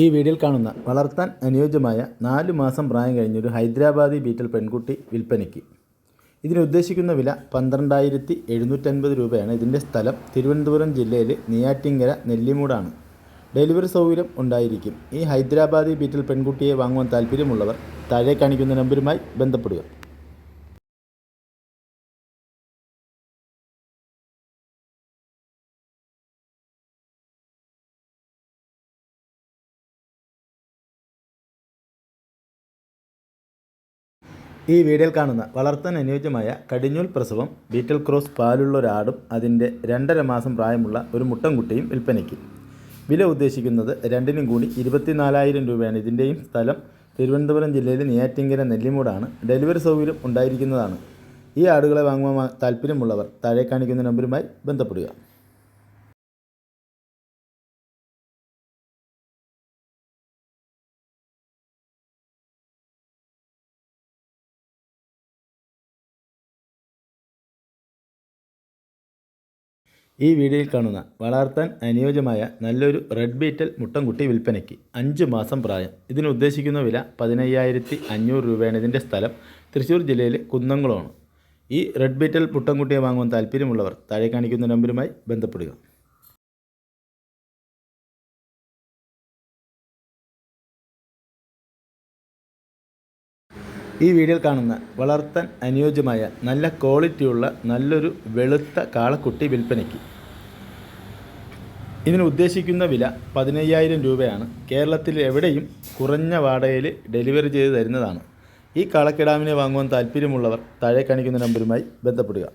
ഈ വീഡിയോയിൽ കാണുന്ന വളർത്താൻ അനുയോജ്യമായ 4 മാസം പ്രായം കഴിഞ്ഞൊരു ഹൈദരാബാദി ബീറ്റൽ പെൺകുട്ടി വിൽപ്പനയ്ക്ക്. ഇതിന് ഉദ്ദേശിക്കുന്ന വില 12,750 രൂപയാണ്. ഇതിൻ്റെ സ്ഥലം തിരുവനന്തപുരം ജില്ലയിൽ നെയ്യാറ്റിൻകര നെല്ലിമൂടാണ്. ഡെലിവറി സൗകര്യം ഉണ്ടായിരിക്കും. ഈ ഹൈദരാബാദി ബീറ്റൽ പെൺകുട്ടിയെ വാങ്ങുവാൻ താല്പര്യമുള്ളവർ താഴെ കാണിക്കുന്ന നമ്പറുമായി ബന്ധപ്പെടുക. ഈ വീഡിയോയിൽ കാണുന്ന വളർത്താൻ അനുയോജ്യമായ കടിഞ്ഞൂൽ പ്രസവം ബീറ്റൽ ക്രോസ് പാലുള്ള ഒരാടും അതിൻ്റെ 2.5 മാസം പ്രായമുള്ള ഒരു മുട്ടൻകുട്ടിയും വിൽപ്പനയ്ക്ക്. വില ഉദ്ദേശിക്കുന്നത് രണ്ടിനും കൂടി 24,000 രൂപയാണ്. ഇതിൻ്റെയും സ്ഥലം തിരുവനന്തപുരം ജില്ലയിൽ നെയ്യാറ്റിൻകര നെല്ലിമൂടാണ്. ഡെലിവറി സൗകര്യം ഉണ്ടായിരിക്കുന്നതാണ്. ഈ ആടുകളെ വാങ്ങുവാൻ താല്പര്യമുള്ളവർ താഴെ കാണിക്കുന്ന നമ്പറുമായി ബന്ധപ്പെടുക. ഈ വീഡിയോയിൽ കാണുന്ന വളർത്താൻ അനുയോജ്യമായ നല്ലൊരു റെഡ് ബീറ്റൽ മുട്ടൻകുട്ടി വിൽപ്പനയ്ക്ക്. 5 മാസം പ്രായം. ഇതിന് ഉദ്ദേശിക്കുന്ന വില 15,500 രൂപയാണ്. ഇതിൻ്റെ സ്ഥലം തൃശ്ശൂർ ജില്ലയിലെ കുന്നംകുളമാണ്. ഈ റെഡ് ബീറ്റൽ മുട്ടൻകുട്ടിയെ വാങ്ങുവാൻ താല്പര്യമുള്ളവർ താഴെ കാണിക്കുന്ന നമ്പറുമായി ബന്ധപ്പെടുക. ഈ വീഡിയോയിൽ കാണുന്ന വളർത്താൻ അനുയോജ്യമായ നല്ല ക്വാളിറ്റിയുള്ള നല്ലൊരു വെളുത്ത കാളക്കുട്ടി വിൽപ്പനയ്ക്ക്. ഇതിന് ഉദ്ദേശിക്കുന്ന വില 15,000 രൂപയാണ്. കേരളത്തിൽ എവിടെയും കുറഞ്ഞ വാടകയിൽ ഡെലിവറി ചെയ്ത് തരുന്നതാണ്. ഈ കാളക്കിടാവിനെ വാങ്ങുവാൻ താല്പര്യമുള്ളവർ താഴെ കാണിക്കുന്ന നമ്പറുമായി ബന്ധപ്പെടുക.